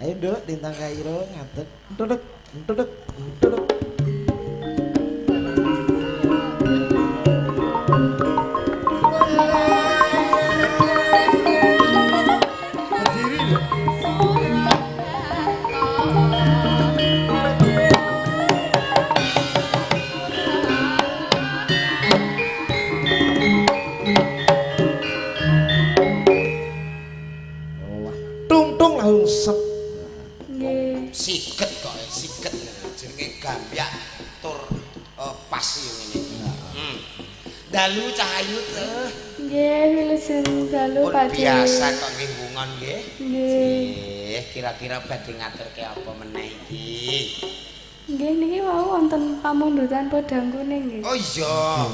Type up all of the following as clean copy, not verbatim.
Ayo nduk lintang kairo ngadeg. Entuduk, entuduk, entuduk. Tung langsung set. Nggih. Siket kok, siket jenenge gambyak tur pas ngene. Dalu cahayu teh. Nggih, wilujeng dalu Pak Dewi. Biasa kok nggih bungon nggih. Nggih. Kira-kira badhe ngaturke apa meneh iki? Nggih niki wau wonten pamundutan podang kuning nggih. Oh iya.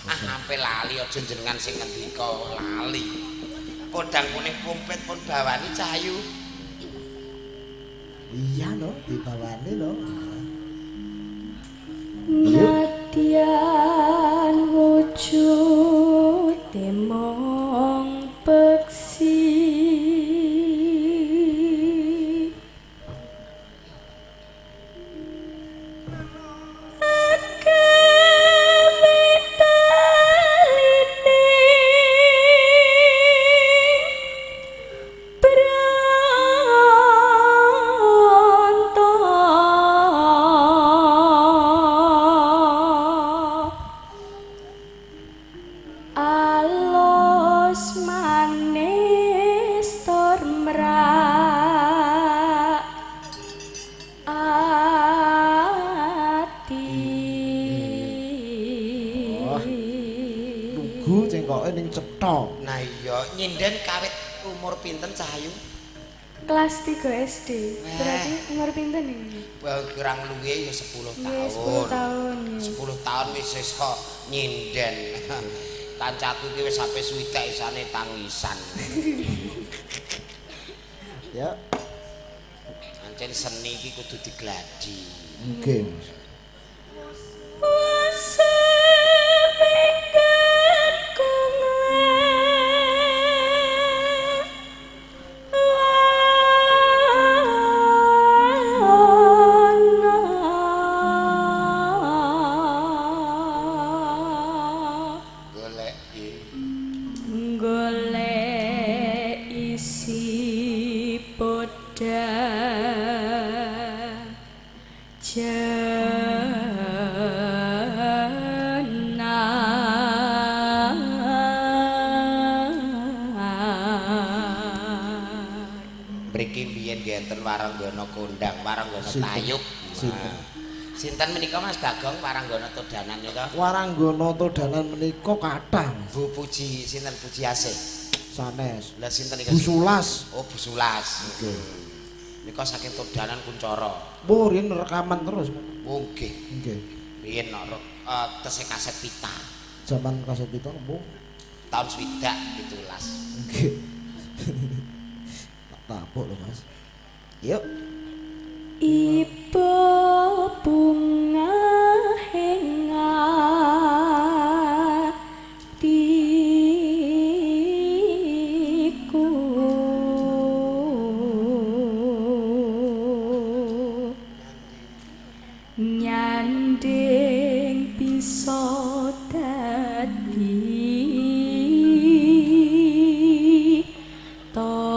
Ampe lali aja jenengan sing ngendika lali. Podang kuning kumpet pun bawani cahayu. Iya no, dibawani no. Nadyan wujud mong peksi ning cetha. Nah iya, nyinden kawit umur pinten Cahayu? Kelas 3 SD. Berarti umur pinten iki? Kurang luwih ya 10 tahun. 10 tahun. 10 tahun wis iso nyinden. Kancaku iki wis sampe swidak isane tangisan. Ya. Ancen seni iki kudu digladi. Nggih. Waranggono kondang, Waranggono tayub. Sinten menika Mas Bagong Waranggono Todanan nika? Waranggono Todanan menika kathah. Bu Puji sinten Puji Asih? Sanes. Lah sinten nika? Bu Sulas. Oh Bu Sulas. Nggih. Nika saking Todanan Kuncoro. Oh, riyen rekaman terus. Oh nggih. Nggih. Riyen tesih kaset pita. Zaman kaset pita nembung tahun 2017. Nggih. Tak tapuk lho Mas. Yuk. Ibu bunga hengatiku nyanding bisa dadi tombo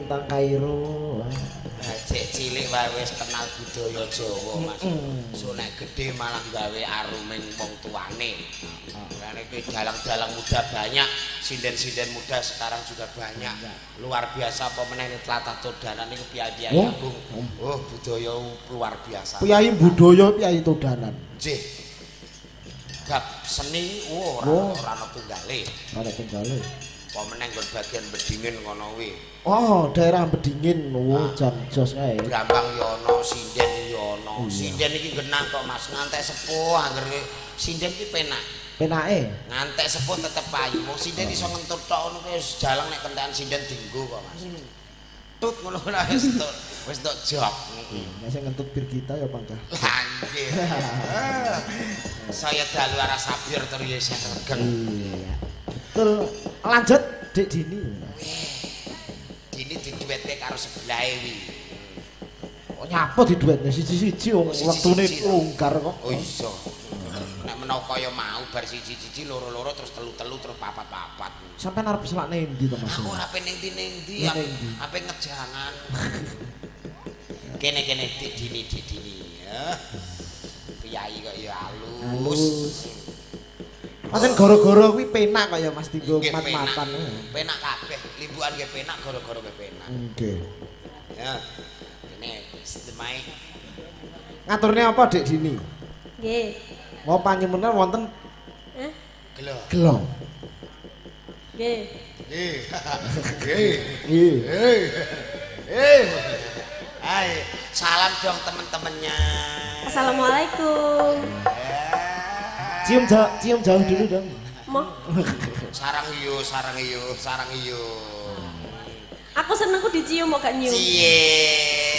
tentang Kairo. Cek cilik wae wis kenal budaya Jawa, Mas. So nek gedhe malah gawe aruming wong tuane. Karena iki dalang-dalang muda banyak, sinden-sinden muda sekarang juga banyak. Luar biasa apa meneh tlatah Todanan niku Piyayi Agung. Oh, budaya luar biasa. Piyayi budaya, piyayi Todanan. Nggih. Gap seni ora ana tunggale. Ora tunggale. Apa meneh nggon bagian bedingin ngono kuwi. Oh, daerah Bedingin. Jan jos kae. Brambang yo ana, sinden yo ana. Sinden iki genah kok Mas, ngantek sepuh anggere sinden iki penak. Penake. Ngantek sepuh tetep payu. Wong sinden iso ngentut tok ngono kuwi wis jalang nek kentekan sinden dienggo kok Mas. Tut ngono wis tok. Wis tok jog. Nek sing ngentut bir kita ya Pangkah. Lah nggih. Saya dalu arah sabir terus ya sing regeng. Iya. Terus lanjut Dik Dini. Dini diduwetke karo sebelahe wi. Oh nyapa diduwetne siji-siji wong wektune longgar kok. Oh iso. Nek menawa kaya mau bar siji-siji loro-loro terus telu-telu terus papat-papat. Sampeyan arep selakne endi to Mas? Aku ora pengen ndi-ndi, ape ngejangan. Kene-kene Dik Dini ya. Piyayi kok ya halus. Pancen gara-gara kuwi penak kaya Mas Tinggo mat-matan. Penak kabeh, limbukan nggih penak gara-gara nggih penak. Nggih. Ya. Ini sedemai. Ngaturne apa Dik Dini? Nggih. Mau panjenengan wonten Gelo. gelo. Nggih. Hai, salam dong teman-temannya. Assalamualaikum. Cium jauh dulu dong. Mo. Sarang iyo. Aku senengku dicium kok gak nyium. Cie.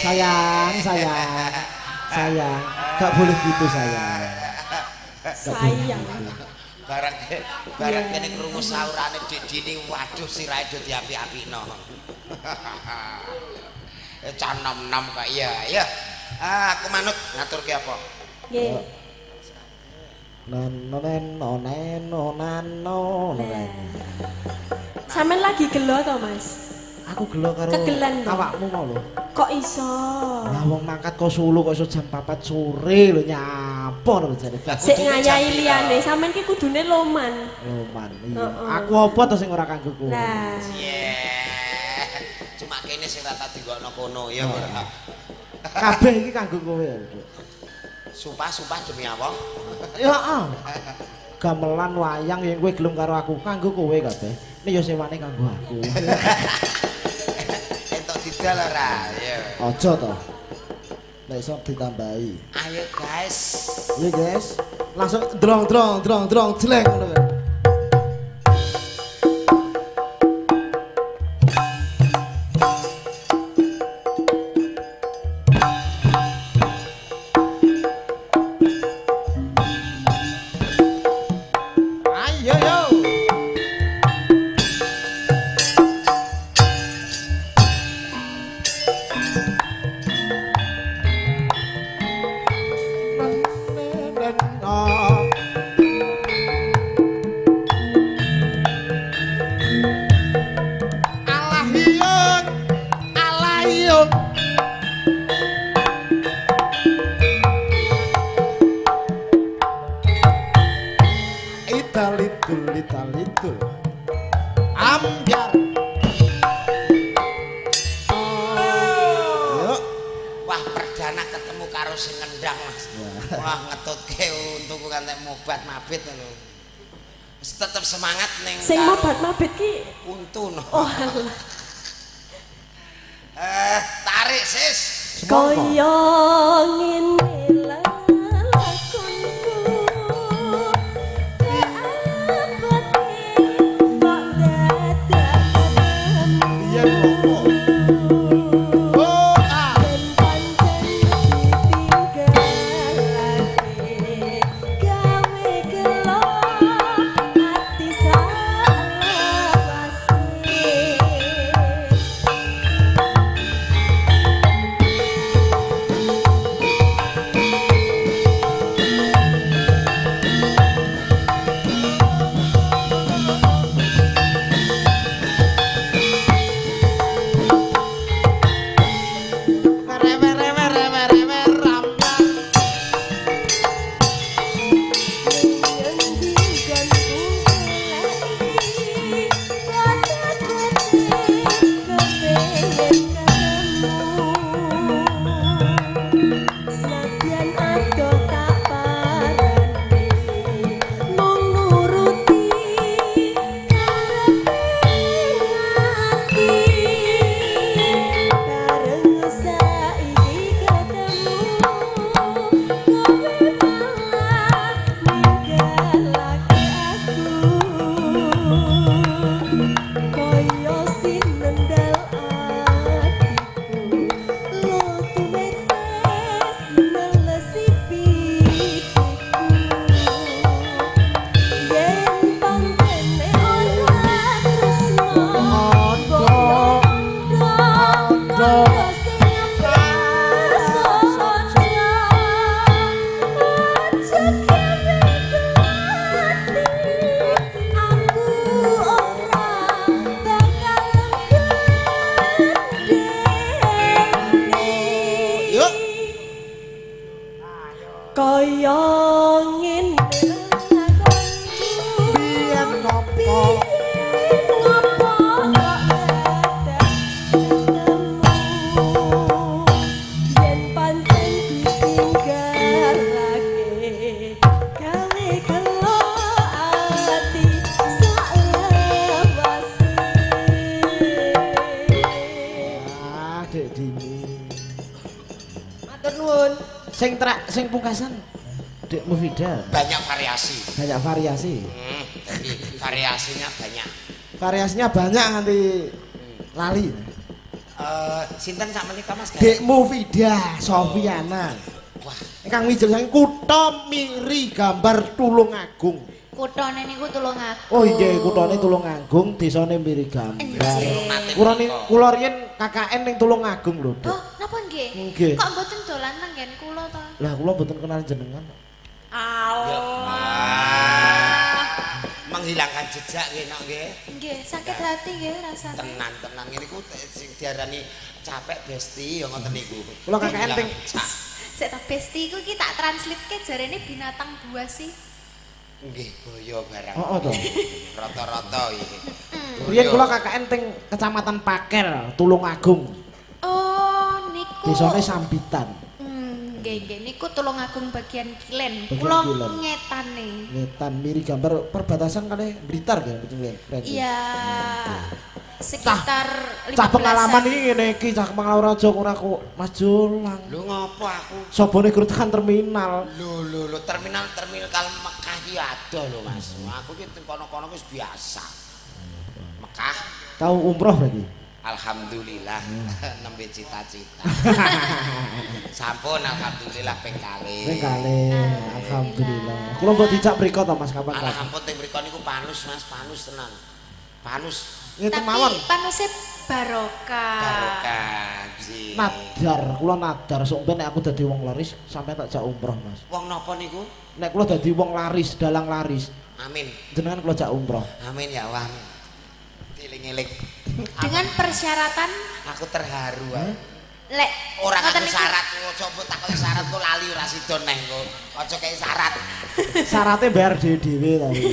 Sayang. Gak boleh gitu sayang. Sayang. Barang kene krungu saurane Dik Dini, waduh sirahe do diapi-apino. Cah nom-nom kok iya. Aku manut ngaturke apa? Nggih. Sampeyan lagi gelo to, Mas? Aku gelo karo Kegelan to? awakmu mau lho. Kok iso? Lah wong mangkat kok Solo kok iso jam 4 sore lho nyapa lho jane. Sik ngayahi liyane, sampeyan ki kudune loman. Loman iya. Aku apa to sing ora kanggo kowe? Nah. Cuma kene sing rata digokno kono ya ora. Kabeh iki kanggo kowe lho. Sumpah demi apa? Ya heeh. Gamelan wayang yen kowe gelem karo aku kanggo kowe kabeh. Ini ya sewane kanggo aku. Entuk didal ora? Ya. Aja to. Nek iso ditambahi. Ayo guys. Iya guys. Langsung drong jelek ngono kan. Litul ambiar. Wah, perdana ketemu karo sing ngendang Mas. Wah, ngetutke untuku kantek mobat mabit ngono. Wis tetep semangat ning sing mobat mabit ki untu no. Oh alah. Tarik sis. Kaya ngene lakonku. kaya ngene biyen ngopo sing pungkasan Dek Mufida banyak variasi. Banyak variasi. Jadi variasinya banyak. Variasinya banyak nganti lali. Sinten sak menika Mas? Dek Mufida Sofiana. Wah, ingkang wijel saking Kutha Miri Gambar Tulungagung. Kuthane niku Tulungagung. Oh nggih, kuthane Tulungagung, desane Miri Gambar. Kula riyen KKN ning Tulungagung lho, Dek. Oh, napa nggih? Nggih. Kok mboten dolan nang nggen kula to? Lah kula mboten kenal jenengan. Allah. Menghilangkan jejak nggih nok nggih. Nggih, sakit hati nggih rasane. Tenan ngene iku sing diarani capek besti ya ngoten niku. Kula KKN ting Sik ta besti iku ki tak translate jarene binatang buas sih. Nggih, boyo barang. Oh to. Rata-rata iki. Riyen kula KKN ting Kecamatan Pakel, Tulungagung. Oh, niku. Desane Sambitan. Nggih, niku Tulungagung bagian Kilen. Bagian Kula Kilen. ngetane. Ngetan Miri Gambar perbatasan kali Blitar ya betul ya. Iya. Sekitar 15. Cah pengalaman iki ngene iki cah pengalaman aja ora kok Mas Jolang. Lho ngopo aku? Sobone guru tekan terminal. Lho terminal kal Mekah iki ada lho Mas. Aku ki kono-kono wis biasa. Mekah Tahu umroh berarti? alhamdulillah nembe cita-cita. Sampun alhamdulillah ping kalih. Ping kalih alhamdulillah. Kula mbok dijak mriko to Mas kapan? Ampun teng mriko niku panus Mas, panus tenan. Panus. Ngeten Tapi mawon. panuse barokah. Barokah. Nadar, kula nadar sok ben nek aku dadi wong laris sampe tak jak umroh Mas. Wong napa niku? Nek kula dadi wong laris, dalang laris, Amin. jenengan kula jak umroh. Amin ya Allah. Eling-eling. Dengan persyaratan Aku terharu. lek Ora ngoten nganggo niku. syarat kok coba takon syarat kok lali ora sida neh kok. Aja kaya syarat. Syaratnya bayar dhewe tapi.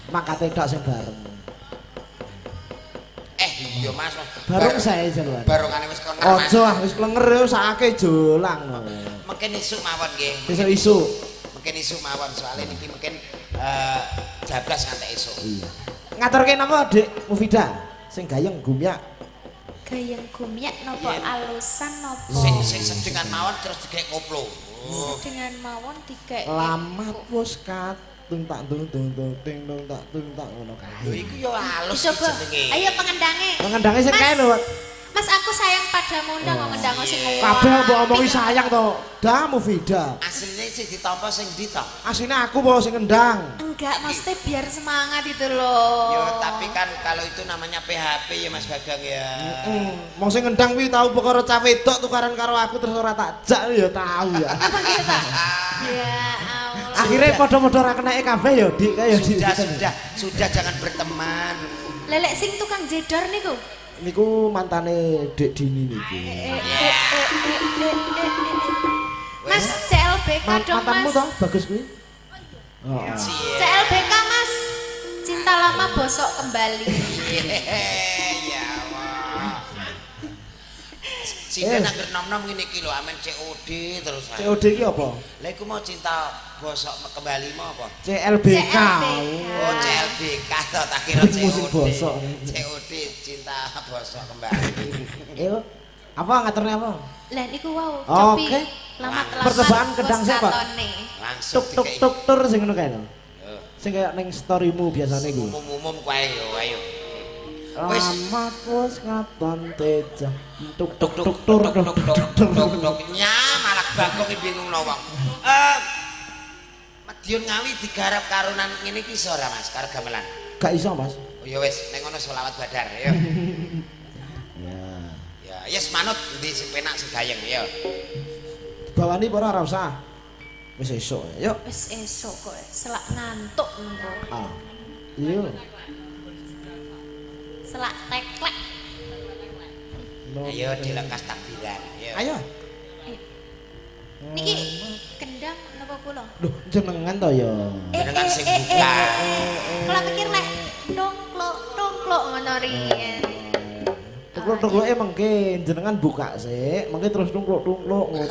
Makate tok sing bareng. Iya Mas. Bareng saya jaluan. Barongane wis kono. Ojo ah wis klenger yo sakake jolang. Mungkin isuk mawon nggih. Isuk-isuk. Mungkin isuk mawon soalnya niki mungkin jablas ngantek isuk. Iya. Ngaturke napa Dik Mufida? Sing gayeng gumyak. Gayeng gumyak napa alusan napa? Sing sedengan mawon terus digek koplo. Dengan mawon digek. Lamat wis katung tak dung ting dung tak ngono Lho kae. iku yo halus Coba. jenenge. Ayo pengendange. Pengendange sing kae lho. Mas aku sayang padamu ndang kok ngendang sing ngono. Kabeh mbok omongi sayang to. Dah Mufida. Asline sing ditampa sing ndi to? Asline aku bawa sing ngendang. Enggak, maksudnya biar semangat itu loh. Yo tapi kan kalau itu namanya PHP ya Mas Bagong ya. Wong sing ngendang kuwi tau perkara cah wedok tukaran karo aku terus ora tak jak ya tau ya. Apa gitu Pak? Ya Allah. Akhirnya padha-padha ora keneke kabeh ya Dik kaya Dik. Sudah jangan berteman. Lelek sing tukang jedor niku. Niku mantane Dek Dini niki. Mas CLBK dong Mantanmu Mas. toh bagus kuwi? Heeh. CLBK Mas. Cinta lama bosok kembali. Ya Allah. Cinta nang nom-nom ngene iki lho amen COD terus. COD iki apa? Lah iku mau cinta bosok kembali mau apa? CLBK. Oh CLBK to tak kira Musik COD. bosok. COD cinta bosok kembali. Yo. Apa ngaturne apa? Lah niku wow, Oke. cobi lamat-lamat. Percobaan kedang sik, Pak. Langsung Tuk tuk tuk tur sing ngono kae lho. Sing kaya ning storymu biasane kuwi. Umum-umum kae yo ayo. Wis. Lamat wis katon teja. Tuk tuk tuk Tuk tur. tuk tuk tuk tuk nya malah Bagong bingungno wong. Madiun Ngawi digarap karunan ngene iki iso ora Mas karo gamelan. Gak iso, Mas. Oh ya wis ning ngono selawat badar ya. Ya, yes manut ndi sing penak sing gayeng ya. Bawani ora usah. Wis esuk. Yuk. Wis esuk kok selak ngantuk niku. Ah. Iya. Selak teklek. Ayo dilekas takbiran ya. Ayo. Niki kendang wayang napa kula? Loh, jenengan to ya. Jenengan sing buka. Kula pikir lek tongklok ngono riyen. Tungkluk-tungkluke mengke jenengan buka sik, mengke terus tungkluk-tungkluk ngono.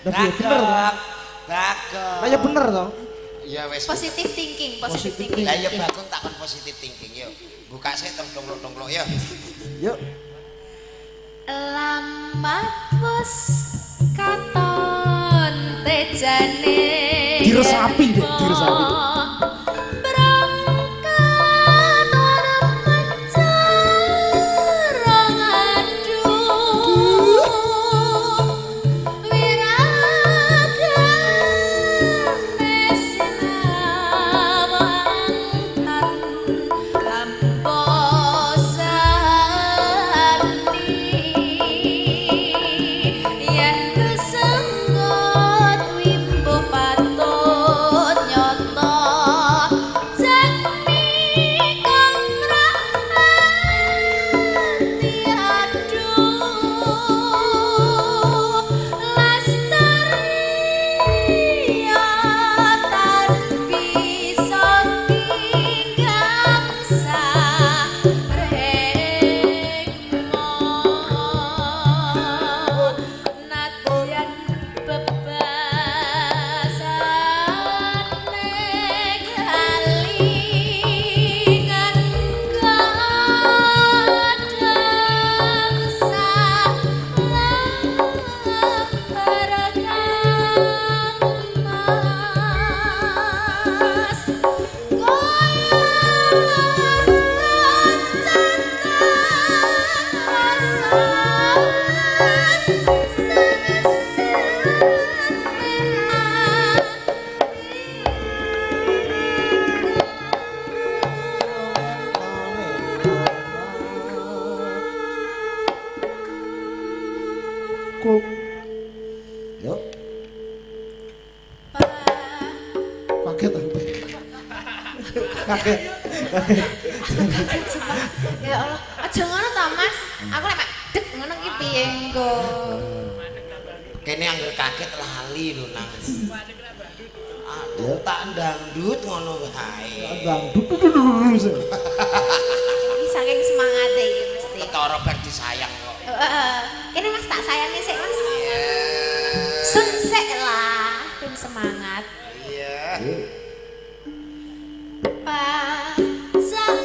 Lah bener to? Bakon. Lah ya bener to? Ya wis. Positive thinking, positive Positive thinking. Lah ya bakon takon positive thinking yo. Buka sik tungkluk-tungkluk yo. Yuk. Lambat wis katon tejane. Diresapi deh, diresapi. Berangkat orang mencerong aduh wiragane sinawangan lamposani yen kesenggot wimbo patut nyoto jekmi kamrati aduh lastaria tan bisa pinggang sarengmo nadyan bebasane kalingan kadang mas Kuk. Yuk, kaget aku. Kaget. Ya Allah, aja ngono ta Mas. Aku lek dek ngono ki piye engko. Kene angger kaget lali lho nang. Aduh, tak dangdut ngono wae. Dangdut. Iki saking semangate iki mesti. Ketara bar disayang kok. Heeh. Kene Mas tak sayangi sik Mas. Sun sik lah, ben semangat. Iya. Pajaane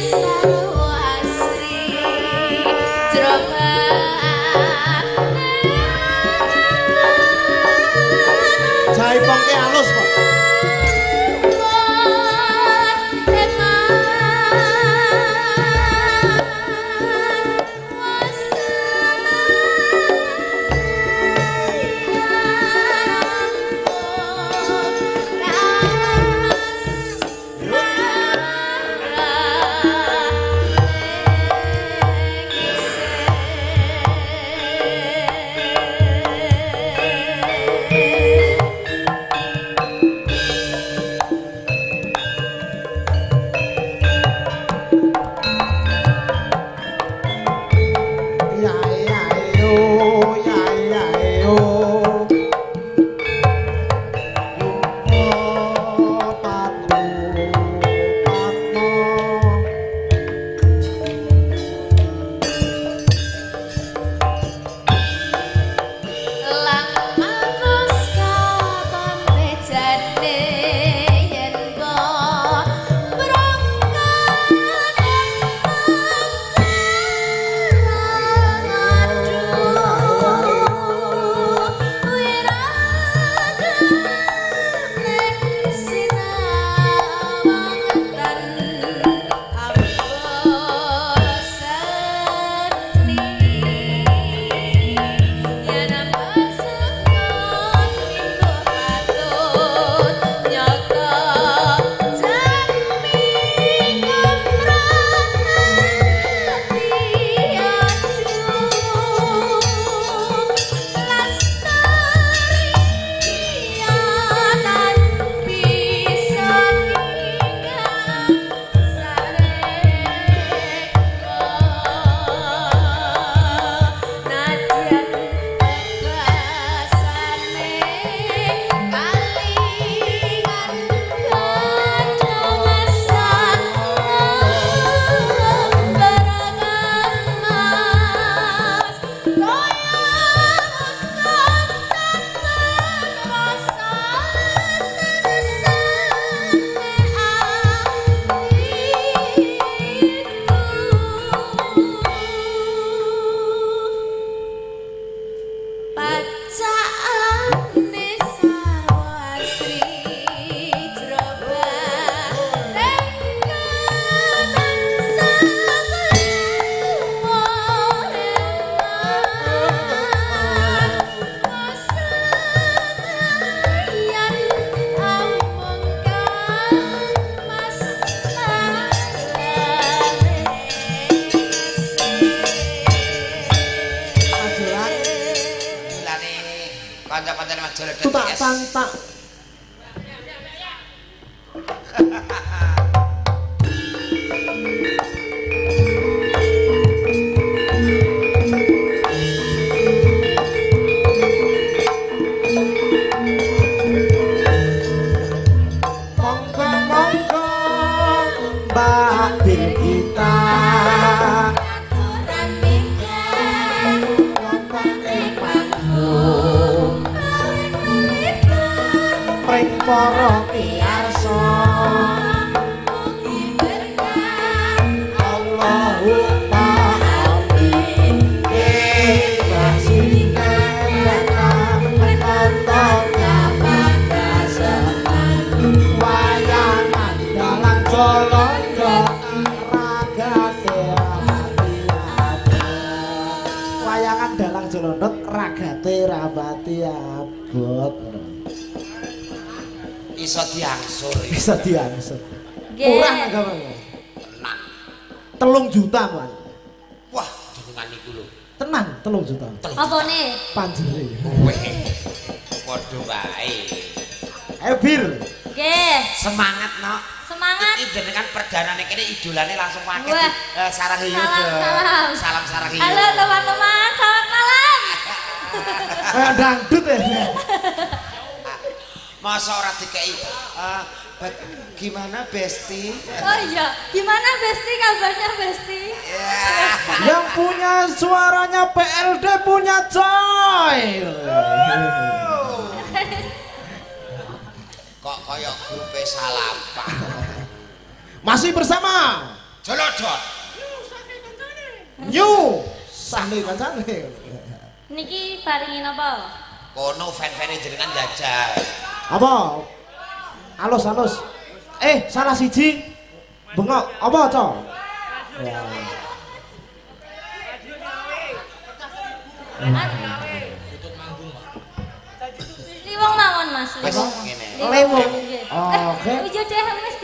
sarwasri drobane Jaipongke halus, Pak. kanca-kancane Mas Jolo tutak tak. Para piyarsa Allahumma amin kasine datang menontonnya bagasan wayangan dalam jolondo raga wayangan dalang jolondot ragate rabati abot iso diangsur. Bisa diangsur. Murah agamanya. Tenan. 3 juta, Mas. Wah, jenengan iku lho. Tenan 3 juta. Apa nih? Panjere. Kowe. Padha wae. Ayo Bir. Nggih. Semangat, Nok. Semangat. Iki jenengan perdanane kene idolane langsung paket. Wah. Sarang hiu. Salam. Salam sarang hiu. Halo teman-teman, selamat malam. Dangdut ya. Masa ora dikei gimana Besti? Oh iya, gimana Besti, kabarnya Besti? Yang punya suaranya PLD punya coy. Kok kaya grup Salapa. Masih bersama Jolodot. New Sahli kancane. Niki paringin apa? Kono fan-fane jenengan jajal. Apa? Alus. Salah siji. Bengok. Apa, Cok? Liwong mawon Mas. Wis Liwong. ngene. Lewung. Oke. Ujo deh wis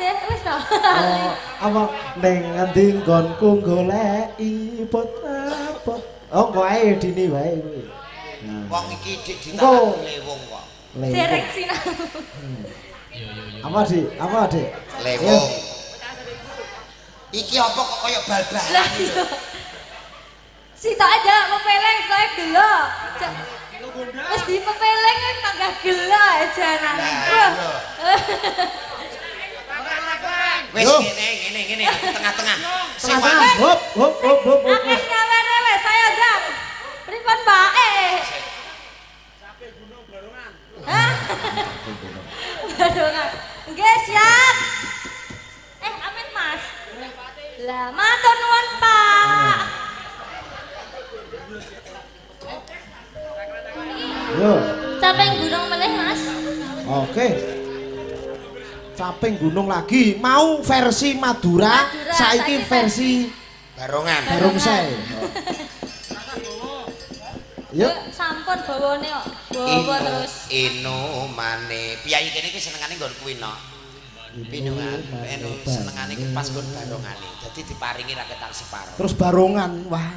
to. Apa ning ngendi nggonku goleki pot. Oh, kok ae dini wae kuwi. Wong iki dik ditakoni lewung kok. Derek sinau. Apa, Dik? Lewung. Iki apa kok kaya bal-balan iki? Sitok aja pepeleng saya gelo. Wis di pepeleng wis tanggah gelo aja nang. Wis ngene di tengah-tengah. Tengah-tengah. Hop. Akeh nyawere wis saya ndang. Pripun bae? Hah? Barongan. Nggih, siap. Amin, Mas. Lah, matur nuwun, Pak. Yo. Caping gunung meneh, Mas. Oke. Caping gunung lagi. Mau versi Madura, saiki versi Barongan. Barongsai. Yuk. Sampun bawane kok. Bawa terus. Mane. Piyayi kene iki senengane nggon kuwi no. Pinungan. Senengane iki pas nggon barongane. Dadi diparingi raketan separo. Terus barongan. Wah.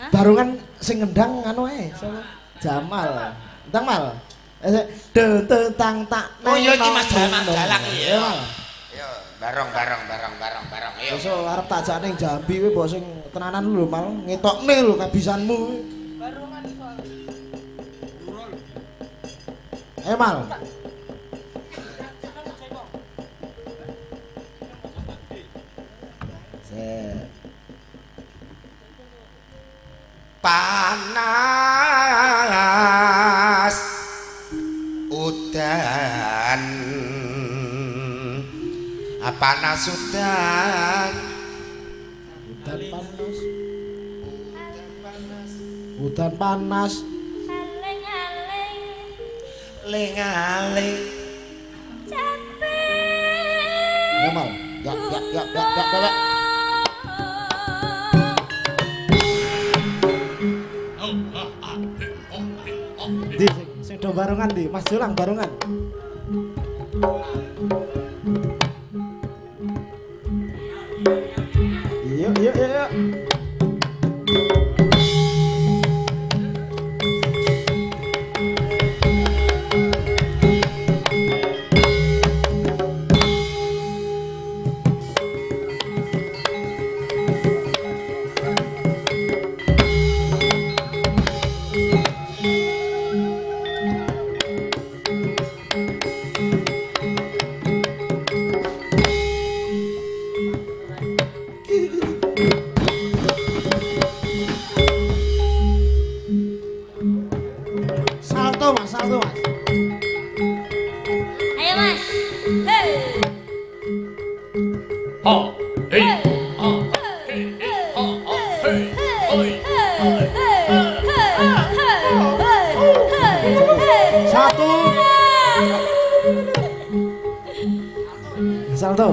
Barongan sing ngendang anu ae. Jamal. Ndang Mal. Tentang tak. Oh iya iki Mas Jamal Dalang iki ya. Yo, barong. Ayo. Iso arep tak jak ning Jambi kuwi mbok sing tenanan lho Mal, ngetokne lho kabisanmu. Barongan soal. Mal. Panas udan panas udan Udan panas ling-aling ya Mal ya di sing do barongan di Mas Jolang barongan yuk Mas, salto Mas. Ayo Mas. Hei. Ha, hei, Hei. ha, hei, ha, hei, hei. Satu. Salto.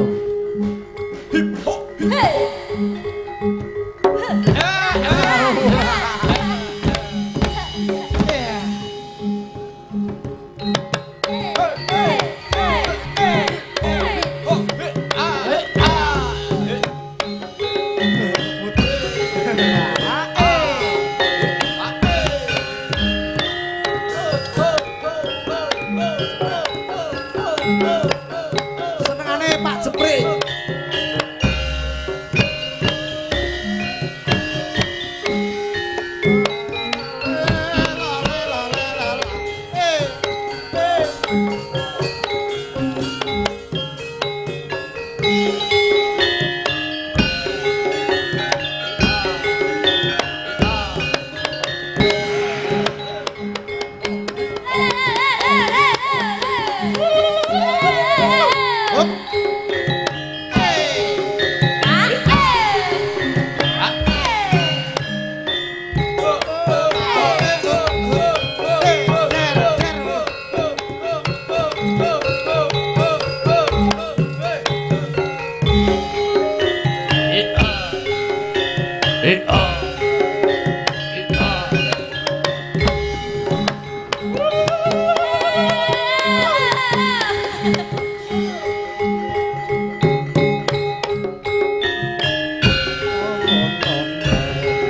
Senengane Pak Jeprik.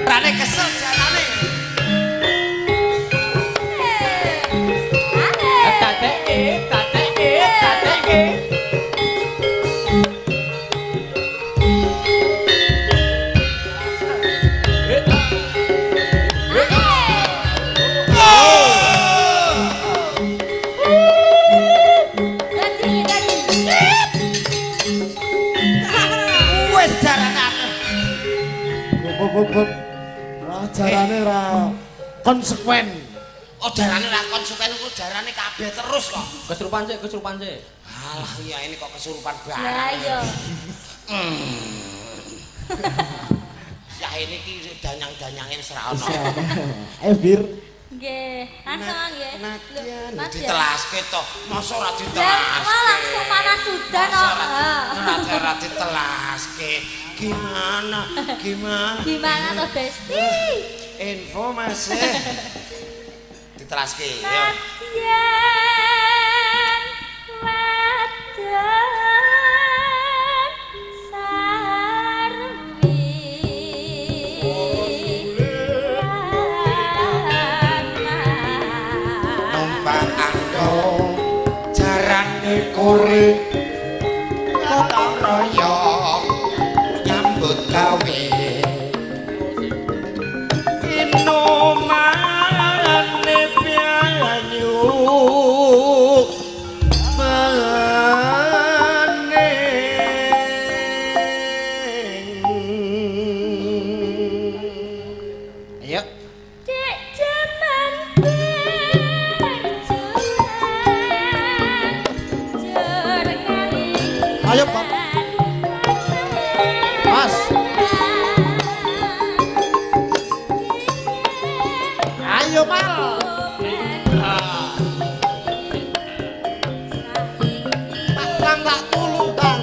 Rane kesel jalane. Wes jarane akeh. Bub. Jarane ora konsekuen. Oh jarane ra konsumen ku jarane kabeh terus kok. Kesurupan sik. Alah iya ini kok kesurupan banget. Lah iya. Ya ini ki danyang-danyangin sera ono. Bir. Nggih, langsung nggih. Mas ya. Ditelaske to. Masa ora Lah, ditelaske. langsung panas sudah no. Ora ditelaske. Gimana? Gimana toh Besti? Info Mas. Ditelaske yo. Yen wadan sarwi Numpang ando jarane kore gotong royong nyambut gawe inomane pianyu ayo Dek jaman berjuang Ayo, Pak. Mas. Ayo, Mal. Tang tak tulu, tang.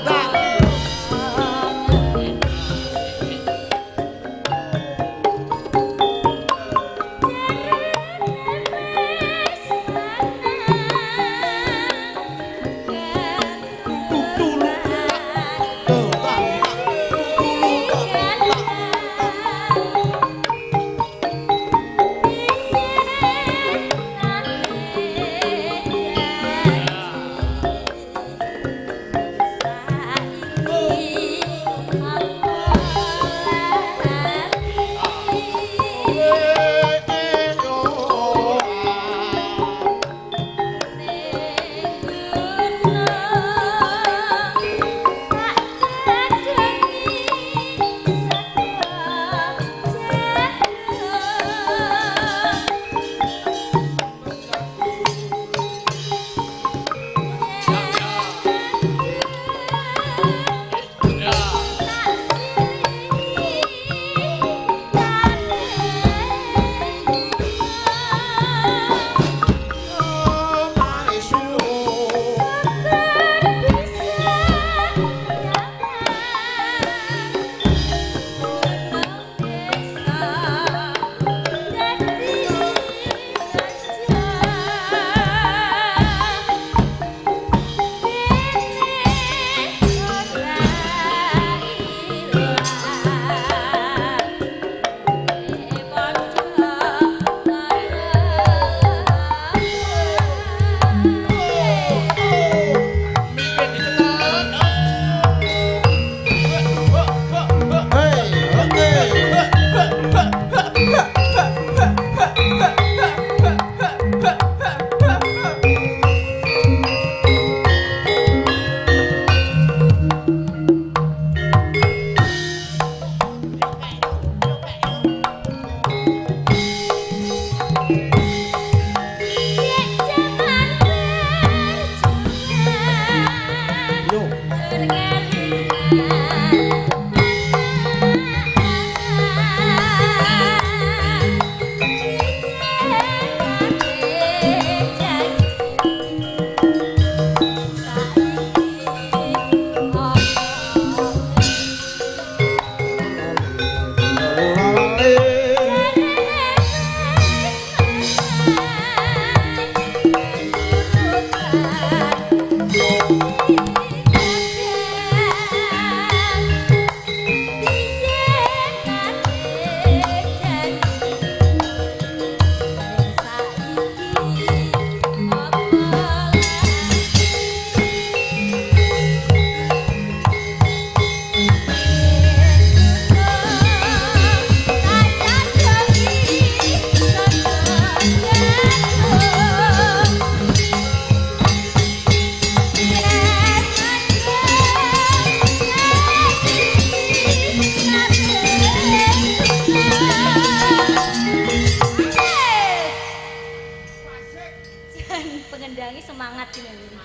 pengendangi semangat ini.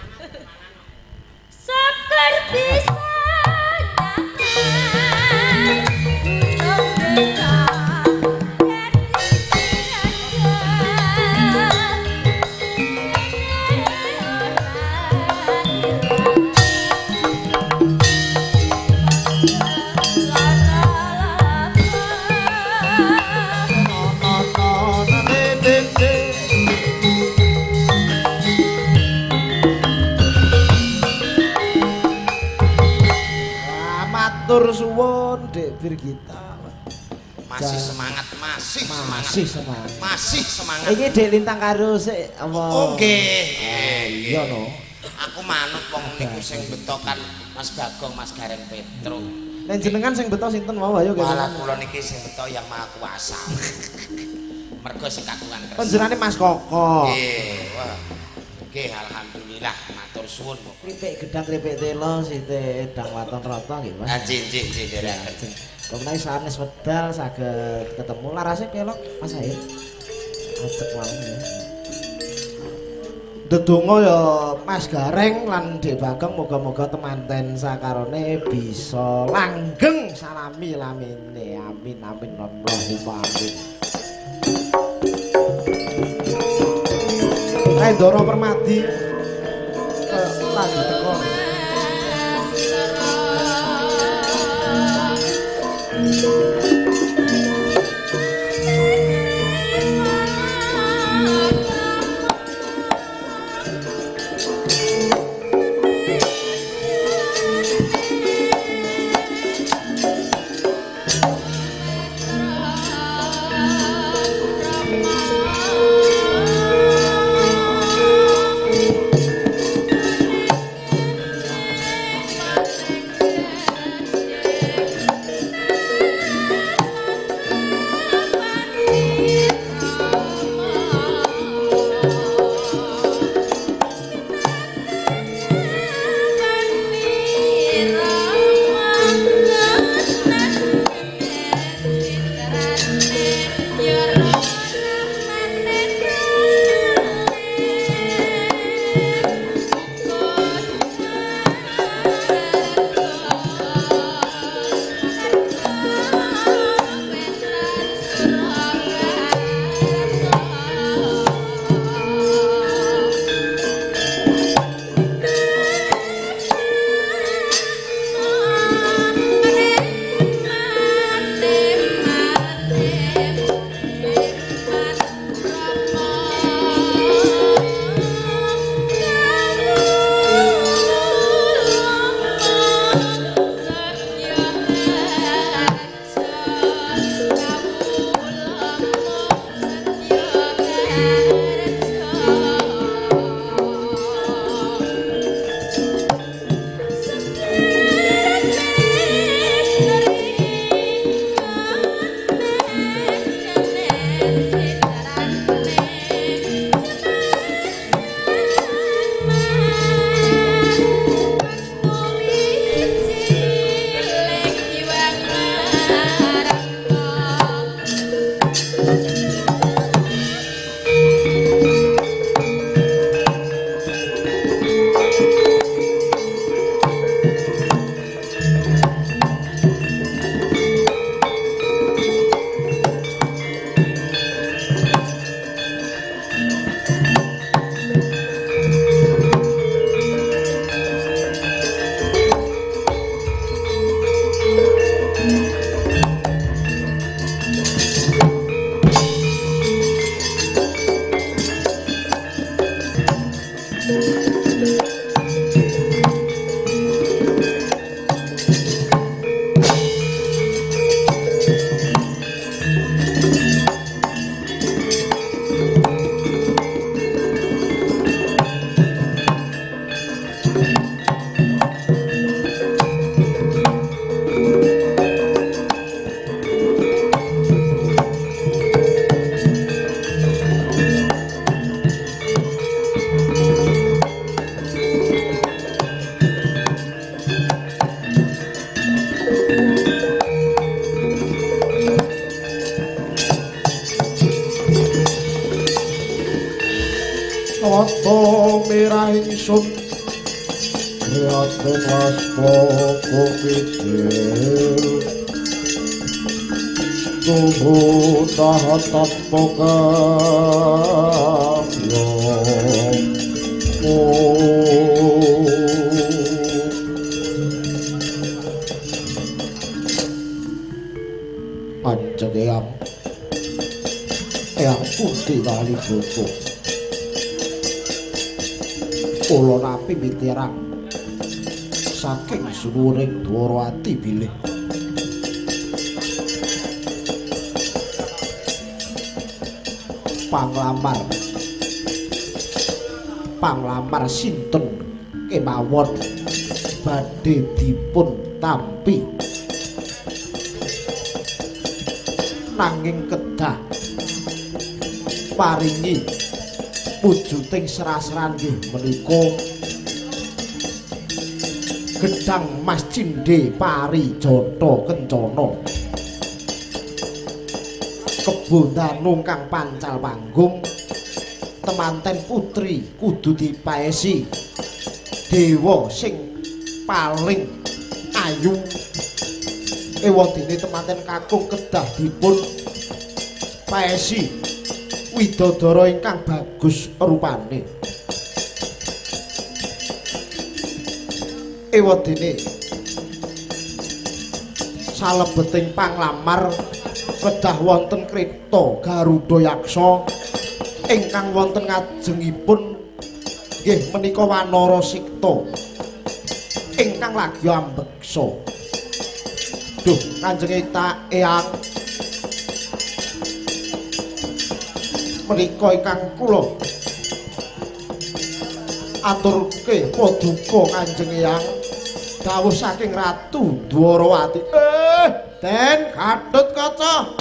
Sekar bisa matur suwun Dek Birgita. Masih semangat, masih semangat. Masih semangat. Masih semangat. Iki Dek Lintang karo sik apa? Oh nggih. Iya no. Aku manut wong niku sing betokan Mas Bagong, Mas Gareng Petro. Nek jenengan sing beto sinten mau ayo kene. Malah kula niki sing beto yang Maha Kuasa. Mergo sing kagungan kersa. Panjenengane Mas Koko. Nggih, wah. Nggih, alhamdulillah matur suwun. Kripik gedang kripik telo sithik edang waton rata nggih Mas. Nggih, nderekaken. Kemudian sanes wedal saged ketemu larase kelok Mas Air. Ajek wae ya. Dedonga ya Mas Gareng lan Dek Bagong moga-moga temanten sakarone bisa langgeng salami lamine. Amin amin Allahumma amin. Ndoro Permadi lagi teko. Noto mirah ingsun Raden waspa kumidil Tuhu tahatat pokamyo Anjeng Eyang putih wali boto Kula napi miterang saking suwuring Dwarawati bilih panglamar sinten kemawon badhe dipun tampi nanging kedah paringi wujuding serasran nggih menika Gedang Mas Cindhe Parijata Kencana Kebondanu kang pancal panggung temanten putri kudu dipaesi dewa sing paling ayu ewadene temanten kakung kedah dipun paesi widodara ingkang bagus rupane ewadene salebeting panglamar kedah wonten kreta Garuda Yaksa ingkang wonten ngajengipun nggih menika Wanara Sikta ingkang lagi ambeksa. Duh Kanjeng Eyang menika ingkang kula aturke paduka Kanjeng Eyang dawuh saking Ratu Dwarawati. Den Gatotkaca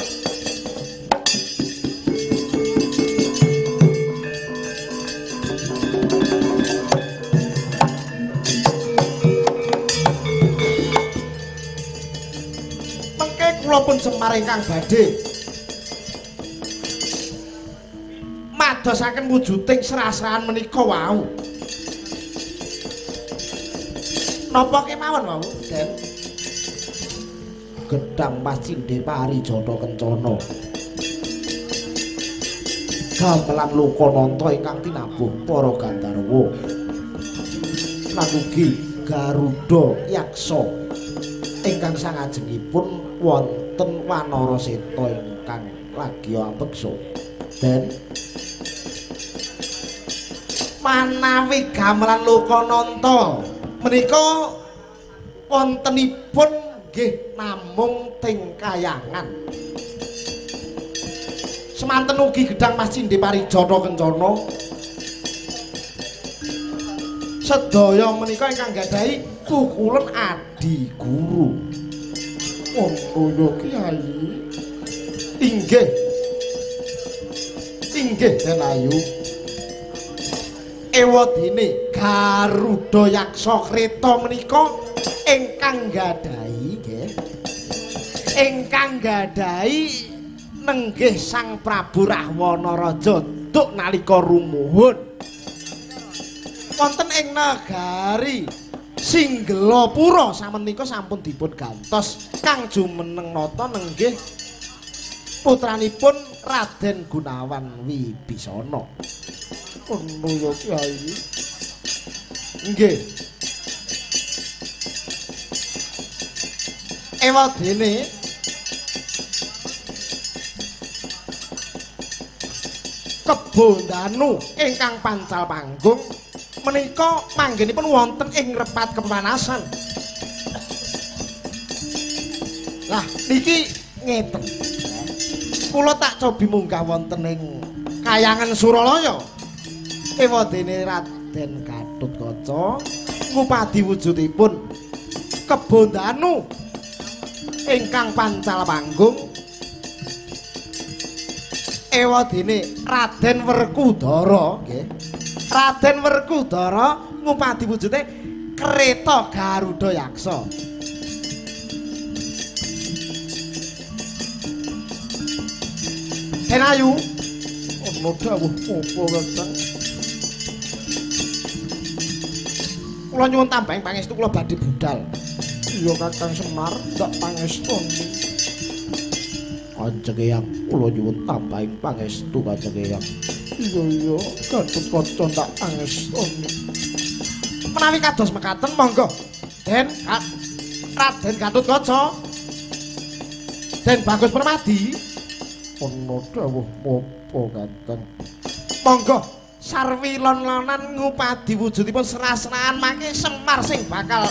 mengke kula pun semar ingkang badhe madosaken wujuding serasrahan menika wau. Napa kemawon wau, Den? Gedang Mas Cindhe Parijata Kencana gamelan Lokananta ingkang tinabuh para Gandharwa lan ugi Garuda Yaksa ingkang sangajengipun wonten Wanara Seta ingkang lagi ambeksa. Den manawi gamelan Lokananta menika wontenipun nggih namung teng kayangan. Semanten ugi gedang Mas Cindhe Parijata Kencana sedaya menika ingkang gadhahi tukulen adi guru. Oh ya Kyai. Inggih. Inggih Den Ayu. Ewadene Garuda Yaksa kreta menika ingkang gadhahi nggih ingkang gadhahi nenggih Sang Prabu Rahwana Raja duk nalika rumuhun wonten ing nagari Singgelapura samenika sampun dipun gantos kang jumeneng nata nenggih putranipun Raden Gunawan Wibisana. Ono ya Kyai. Nggih. Ewadene Kebondanu ingkang pancal panggung menika manggenipun wonten ing repat kepanasan. Lah niki ngeten. Kula tak cobi munggah wonten ing Kayangan Suralaya. Ewadene Raden Gatotkaca ngupadi wujudipun Kebondanu ingkang pancal panggung ewadene Raden Werkudara nggih. Raden Werkudara ngupadi wujude Kreta Garuda Yaksa. Den Ayu, ono dawuh apa Kakang? kula nyuwun tambahing pangestu kula badhe budal. Iya Kakang Semar, ndak pangestuni. Kanjeng Eyang, kula nyuwun tambahing pangestu Kanjeng Eyang. Iya, Gatotkaca ndak pangestuni. Menawi kados mekaten monggo. Raden Gatotkaca. Den Bagus Permadi. Ana dawuh apa Kakang? Monggo sarwi lon-lonan ngupadi wujudipun serah-serahan mangke Semar sing bakal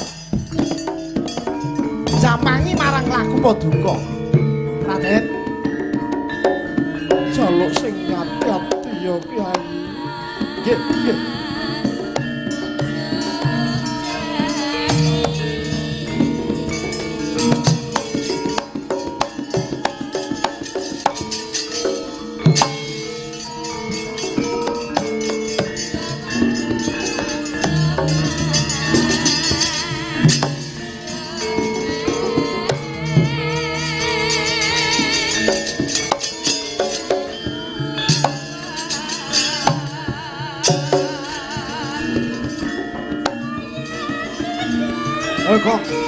jampangi marang laku paduka. Raden jaluk sing ati-ati ya Kyai. Nggih. Kok